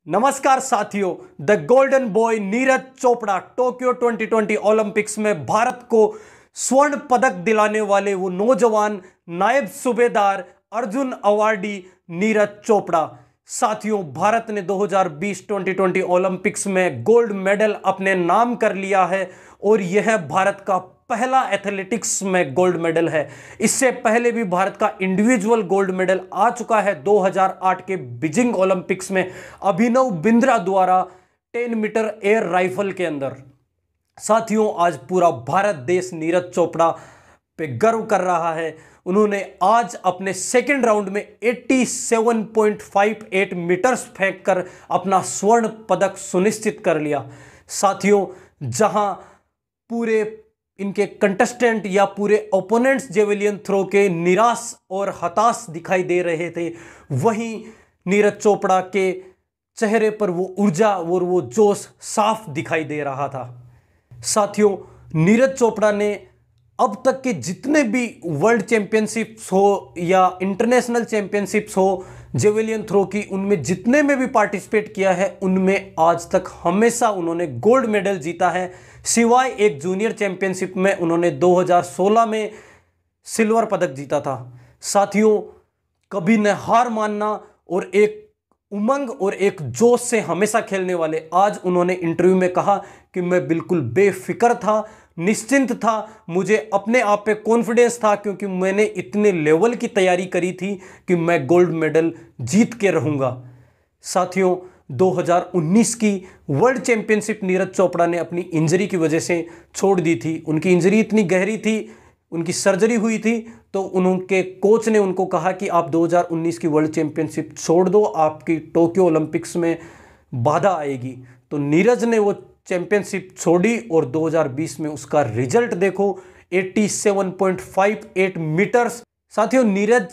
नमस्कार साथियों, the golden boy Neeraj Chopra Tokyo 2020 Olympics में भारत को स्वर्ण पदक दिलाने वाले वो नौजवान नायब सूबेदार अर्जुन अवार्डी नीरज चोपड़ा। साथियों, भारत ने 2020 2020 ओलंपिक्स में गोल्ड मेडल अपने नाम कर लिया है और यह भारत का पहला एथलेटिक्स में गोल्ड मेडल है। इससे पहले भी भारत का इंडिविजुअल गोल्ड मेडल आ चुका है 2008 के बीजिंग ओलंपिक्स में अभिनव बिंद्रा द्वारा 10 मीटर एयर राइफल के अंदर। साथियों, आज पूरा भारत देश नीरज चोपड़ा पे गर्व कर रहा है। उन्होंने आज अपने सेकेंड राउंड में 87.58 मीटर्स फेंककर अपना स्वर्ण पदक सुनिश्चित कर लिया। साथियों, जहां पूरे इनके कंटेस्टेंट या पूरे ओपोनेंट्स जेवलियन थ्रो के निराश और हताश दिखाई दे रहे थे, वहीं नीरज चोपड़ा के चेहरे पर वो ऊर्जा और वो जोश साफ दिखाई दे रहा था। साथियों, नीरज चोपड़ा ने अब तक के जितने भी वर्ल्ड चैंपियनशिप्स हो या इंटरनेशनल चैंपियनशिप्स हो जेवलियन थ्रो की, उनमें जितने में भी पार्टिसिपेट किया है, उनमें आज तक हमेशा उन्होंने गोल्ड मेडल जीता है, सिवाय एक जूनियर चैंपियनशिप में उन्होंने 2016 में सिल्वर पदक जीता था। साथियों, कभी न हार मानना और एक उमंग और एक जोश से हमेशा खेलने वाले। आज उन्होंने इंटरव्यू में कहा कि मैं बिल्कुल बेफिक्र था, निश्चिंत था, मुझे अपने आप पे कॉन्फिडेंस था क्योंकि मैंने इतने लेवल की तैयारी करी थी कि मैं गोल्ड मेडल जीत के रहूँगा। साथियों, 2019 की वर्ल्ड चैंपियनशिप नीरज चोपड़ा ने अपनी इंजरी की वजह से छोड़ दी थी। उनकी इंजरी इतनी गहरी थी, उनकी सर्जरी हुई थी, तो उनके कोच ने उनको कहा कि आप 2019 की वर्ल्ड चैंपियनशिप छोड़ दो, आपकी टोक्यो ओलंपिक्स में बाधा आएगी। तो नीरज ने वो चैंपियनशिप छोड़ी और 2020 में उसका रिजल्ट देखो, 87.58 मीटर्स। साथियों, नीरज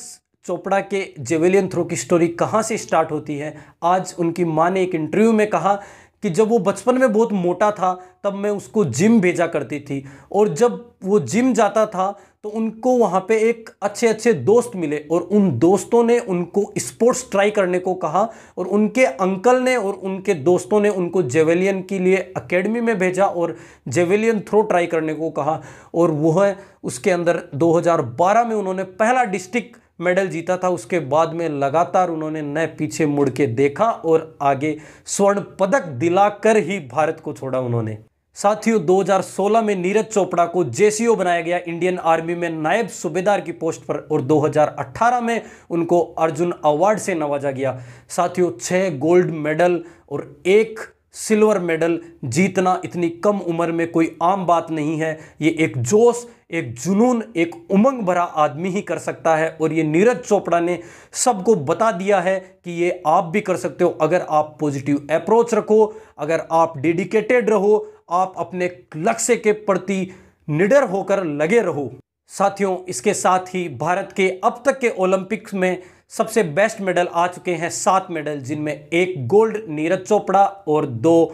चोपड़ा के जेवलियन थ्रो की स्टोरी कहाँ से स्टार्ट होती है? आज उनकी मां ने एक इंटरव्यू में कहा कि जब वो बचपन में बहुत मोटा था तब मैं उसको जिम भेजा करती थी, और जब वो जिम जाता था तो उनको वहाँ पे एक अच्छे अच्छे दोस्त मिले और उन दोस्तों ने उनको स्पोर्ट्स ट्राई करने को कहा और उनके अंकल ने और उनके दोस्तों ने उनको जेवलियन के लिए एकेडमी में भेजा और जेवलियन थ्रो ट्राई करने को कहा, और वह उसके अंदर 2012 में उन्होंने पहला डिस्ट्रिक्ट मेडल जीता था। उसके बाद में लगातार उन्होंने न पीछे मुड़ के देखा और आगे स्वर्ण पदक दिलाकर ही भारत को छोड़ा उन्होंने। साथियों, 2016 में नीरज चोपड़ा को जेसीओ बनाया गया इंडियन आर्मी में नायब सूबेदार की पोस्ट पर, और 2018 में उनको अर्जुन अवार्ड से नवाजा गया। साथियों, 6 गोल्ड मेडल और 1 सिल्वर मेडल जीतना इतनी कम उम्र में कोई आम बात नहीं है। ये एक जोश, एक जुनून, एक उमंग भरा आदमी ही कर सकता है, और ये नीरज चोपड़ा ने सबको बता दिया है कि ये आप भी कर सकते हो अगर आप पॉजिटिव अप्रोच रखो, अगर आप डेडिकेटेड रहो, आप अपने लक्ष्य के प्रति निडर होकर लगे रहो। साथियों, इसके साथ ही भारत के अब तक के ओलंपिक्स में सबसे बेस्ट मेडल आ चुके हैं 7 मेडल, जिनमें 1 गोल्ड नीरज चोपड़ा और 2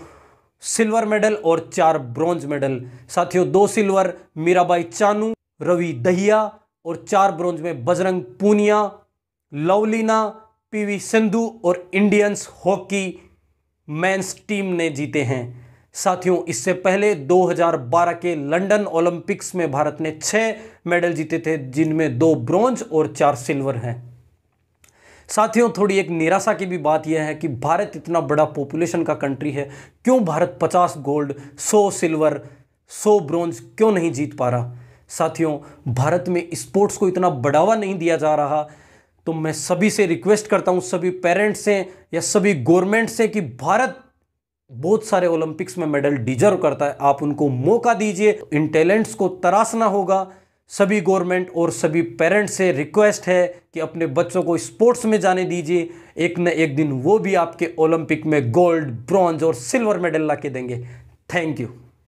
सिल्वर मेडल और 4 ब्रॉन्ज मेडल। साथियों, 2 सिल्वर मीराबाई चानू, रवि दहिया, और 4 ब्रॉन्ज में बजरंग पूनिया, लवलीना, पीवी सिंधु और इंडियंस हॉकी मेंस टीम ने जीते हैं। साथियों, इससे पहले 2012 के लंदन ओलंपिक्स में भारत ने 6 मेडल जीते थे, जिनमें 2 ब्रॉन्ज और 4 सिल्वर हैं। साथियों, थोड़ी एक निराशा की भी बात यह है कि भारत इतना बड़ा पॉपुलेशन का कंट्री है, क्यों भारत 50 गोल्ड, 100 सिल्वर, 100 ब्रॉन्ज क्यों नहीं जीत पा रहा? साथियों, भारत में स्पोर्ट्स को इतना बढ़ावा नहीं दिया जा रहा। तो मैं सभी से रिक्वेस्ट करता हूं, सभी पेरेंट्स से या सभी गवर्नमेंट से, कि भारत बहुत सारे ओलंपिक्स में मेडल डिजर्व करता है, आप उनको मौका दीजिए। इन टैलेंट्स को तराशना होगा। सभी गवर्नमेंट और सभी पेरेंट्स से रिक्वेस्ट है कि अपने बच्चों को स्पोर्ट्स में जाने दीजिए। एक न एक दिन वो भी आपके ओलंपिक में गोल्ड, ब्रॉन्ज और सिल्वर मेडल ला के देंगे। Thank you.